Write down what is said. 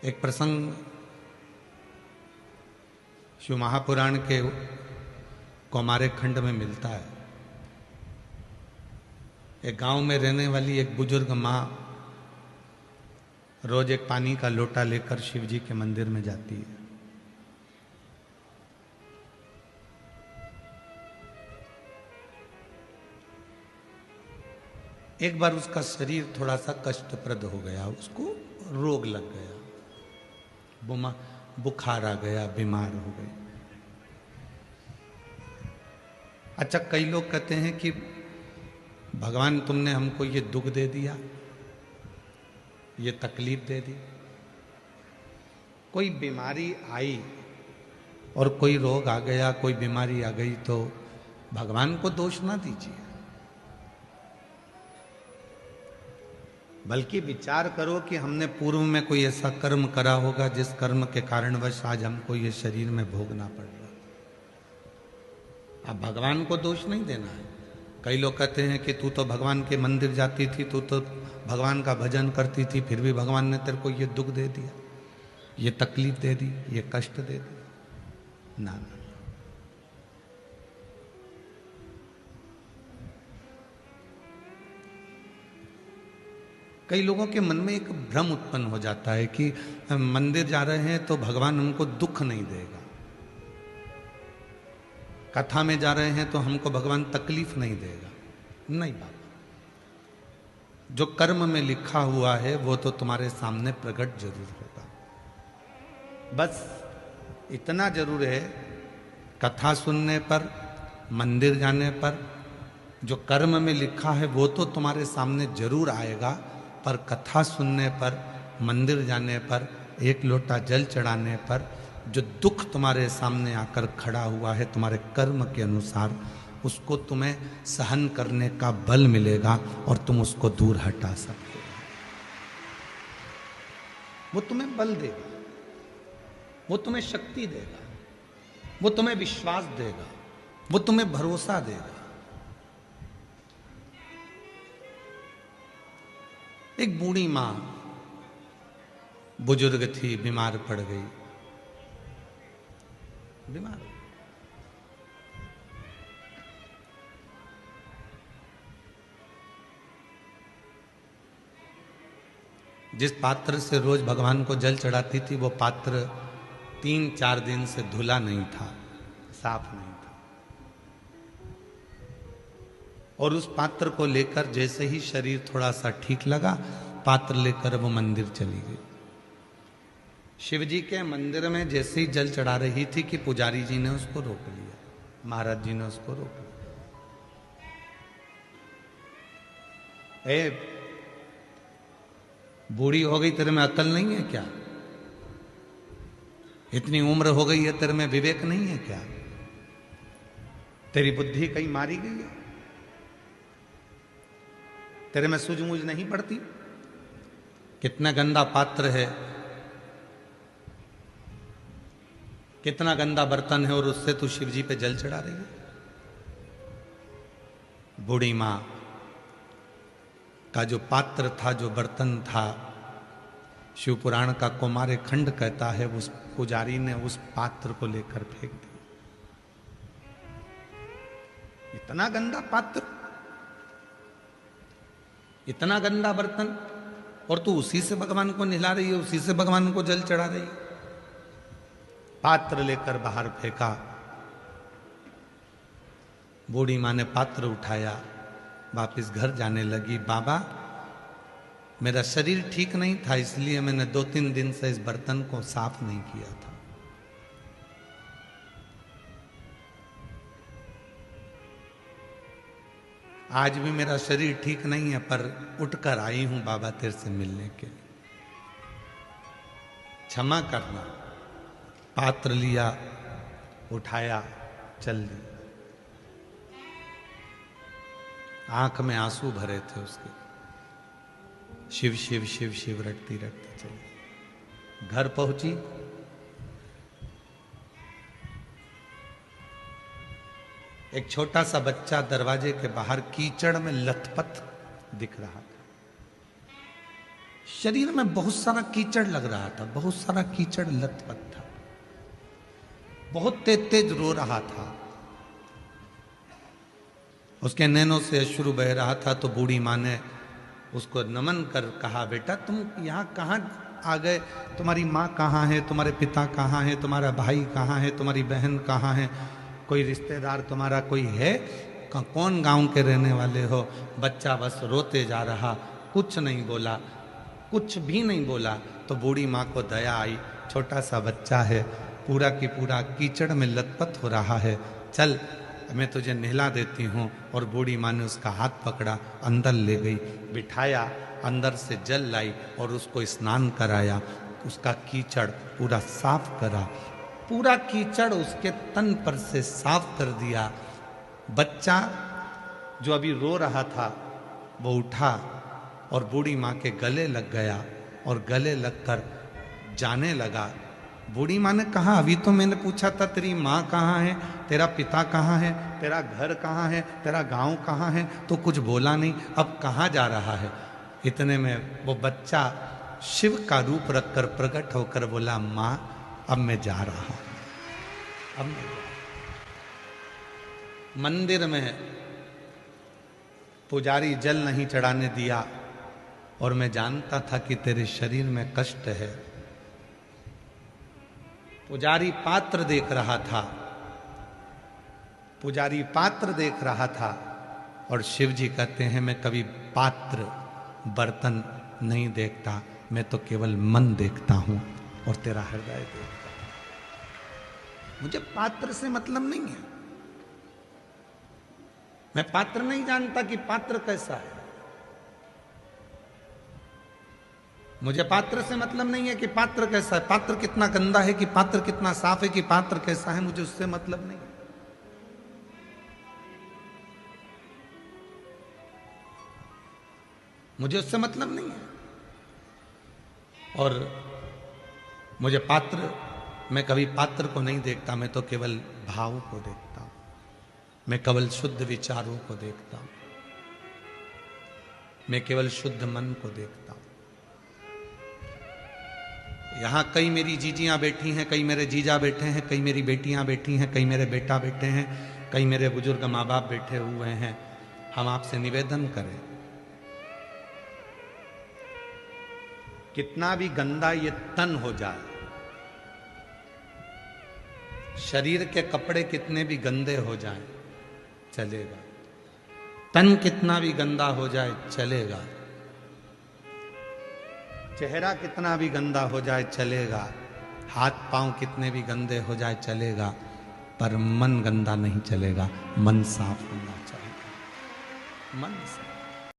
एक प्रसंग शिव महापुराण के कौमारे खंड में मिलता है। एक गांव में रहने वाली एक बुजुर्ग माँ रोज एक पानी का लोटा लेकर शिव जी के मंदिर में जाती है। एक बार उसका शरीर थोड़ा सा कष्टप्रद हो गया, उसको रोग लग गया, बुखार आ गया, बीमार हो गई। अच्छा, कई लोग कहते हैं कि भगवान तुमने हमको ये दुख दे दिया, ये तकलीफ दे दी। कोई बीमारी आई और कोई रोग आ गया, कोई बीमारी आ गई तो भगवान को दोष ना दीजिए, बल्कि विचार करो कि हमने पूर्व में कोई ऐसा कर्म करा होगा जिस कर्म के कारणवश आज हमको ये शरीर में भोगना पड़ रहा। अब भगवान को दोष नहीं देना है। कई लोग कहते हैं कि तू तो भगवान के मंदिर जाती थी, तू तो भगवान का भजन करती थी, फिर भी भगवान ने तेरे को ये दुख दे दिया, ये तकलीफ दे दी, ये कष्ट दे दिया। ना ना, कई लोगों के मन में एक भ्रम उत्पन्न हो जाता है कि हम मंदिर जा रहे हैं तो भगवान हमको दुख नहीं देगा, कथा में जा रहे हैं तो हमको भगवान तकलीफ नहीं देगा। नहीं बाबा, जो कर्म में लिखा हुआ है वो तो तुम्हारे सामने प्रकट जरूर होगा। बस इतना जरूर है, कथा सुनने पर, मंदिर जाने पर जो कर्म में लिखा है वो तो तुम्हारे सामने जरूर आएगा, पर कथा सुनने पर, मंदिर जाने पर, एक लोटा जल चढ़ाने पर जो दुख तुम्हारे सामने आकर खड़ा हुआ है तुम्हारे कर्म के अनुसार, उसको तुम्हें सहन करने का बल मिलेगा और तुम उसको दूर हटा सकते हो। वो तुम्हें बल देगा, वो तुम्हें शक्ति देगा, वो तुम्हें विश्वास देगा, वो तुम्हें भरोसा देगा। एक बूढ़ी मां बुजुर्ग थी, बीमार पड़ गई, बीमार। जिस पात्र से रोज भगवान को जल चढ़ाती थी वो पात्र 3-4 दिन से धुला नहीं था, साफ नहीं था, और उस पात्र को लेकर जैसे ही शरीर थोड़ा सा ठीक लगा, पात्र लेकर वो मंदिर चली गई। शिव जी के मंदिर में जैसे ही जल चढ़ा रही थी कि पुजारी जी ने उसको रोक लिया, महाराज जी ने उसको रोक लिया। ए, बूढ़ी हो गई, तेरे में अकल नहीं है क्या? इतनी उम्र हो गई है, तेरे में विवेक नहीं है क्या? तेरी बुद्धि कहीं मारी गई है? तेरे में सूझबूझ नहीं पड़ती? कितना गंदा पात्र है, कितना गंदा बर्तन है, और उससे तू शिव जी पे जल चढ़ा रही है। बूढ़ी मां का जो पात्र था, जो बर्तन था, शिव पुराण का कौमारे खंड कहता है उस पुजारी ने उस पात्र को लेकर फेंक दिया। इतना गंदा पात्र, इतना गंदा बर्तन, और तू उसी से भगवान को नहला रही है, उसी से भगवान को जल चढ़ा रही है। पात्र लेकर बाहर फेंका। बूढ़ी मां ने पात्र उठाया, वापिस घर जाने लगी। बाबा, मेरा शरीर ठीक नहीं था, इसलिए मैंने 2-3 दिन से इस बर्तन को साफ नहीं किया था। आज भी मेरा शरीर ठीक नहीं है, पर उठकर आई हूं बाबा तेरे से मिलने के लिए, क्षमा करना। पात्र लिया, उठाया, चल दी। आंख में आंसू भरे थे उसके। शिव शिव शिव शिव रटती रटती चली। घर पहुंची, एक छोटा सा बच्चा दरवाजे के बाहर कीचड़ में लथपथ दिख रहा था। शरीर में बहुत सारा कीचड़ लग रहा था, बहुत सारा कीचड़ लथपथ था, बहुत तेज तेज रो रहा था। उसके नैनों से अश्रु बह रहा था। तो बूढ़ी माँ ने उसको नमन कर कहा, बेटा तुम यहाँ कहाँ आ गए? तुम्हारी माँ कहाँ है? तुम्हारे पिता कहाँ है? तुम्हारा भाई कहाँ है? तुम्हारी बहन कहाँ है? कोई रिश्तेदार तुम्हारा कोई है? कौन गांव के रहने वाले हो? बच्चा बस रोते जा रहा, कुछ नहीं बोला, कुछ भी नहीं बोला। तो बूढ़ी माँ को दया आई, छोटा सा बच्चा है, पूरा की पूरा कीचड़ में लथपथ हो रहा है, चल मैं तुझे नहला देती हूँ। और बूढ़ी माँ ने उसका हाथ पकड़ा, अंदर ले गई, बिठाया, अंदर से जल लाई और उसको स्नान कराया, उसका कीचड़ पूरा साफ करा, पूरा कीचड़ उसके तन पर से साफ कर दिया। बच्चा जो अभी रो रहा था वो उठा और बूढ़ी माँ के गले लग गया और गले लगकर जाने लगा। बूढ़ी माँ ने कहा, अभी तो मैंने पूछा था तेरी माँ कहाँ है, तेरा पिता कहाँ है, तेरा घर कहाँ है, तेरा गांव कहाँ है, तो कुछ बोला नहीं, अब कहाँ जा रहा है? इतने में वो बच्चा शिव का रूप रखकर प्रकट होकर बोला, माँ अब मैं जा रहा हूं, अब मैं मंदिर में पुजारी जल नहीं चढ़ाने दिया और मैं जानता था कि तेरे शरीर में कष्ट है। पुजारी पात्र देख रहा था, पुजारी पात्र देख रहा था और शिव जी कहते हैं, मैं कभी पात्र बर्तन नहीं देखता, मैं तो केवल मन देखता हूं और तेरा हृदय देखता हूं। मुझे पात्र से मतलब नहीं है, मैं पात्र नहीं जानता कि पात्र कैसा है। मुझे पात्र से मतलब नहीं है कि पात्र कैसा है, पात्र कितना गंदा है, कि पात्र कितना साफ है, कि पात्र कैसा है, मुझे उससे मतलब नहीं है। मुझे उससे मतलब नहीं है। और मुझे पात्र, मैं कभी पात्र को नहीं देखता, मैं तो केवल भाव को देखता हूं, मैं केवल शुद्ध विचारों को देखता हूं, मैं केवल शुद्ध मन को देखता हूं। यहां कई मेरी जीजियां बैठी हैं, कई मेरे जीजा बैठे हैं, कई मेरी बेटियां बैठी हैं, कई मेरे बेटा बैठे हैं, कई मेरे बुजुर्ग माँ बाप बैठे हुए हैं। हम आपसे निवेदन करें, कितना भी गंदा ये तन हो जाए, शरीर के कपड़े कितने भी गंदे हो जाएं, चलेगा। तन कितना भी गंदा हो जाए चलेगा, चेहरा कितना भी गंदा हो जाए चलेगा, हाथ पांव कितने भी गंदे हो जाए चलेगा, पर मन गंदा नहीं चलेगा, मन साफ होना चाहिए, मन साफ।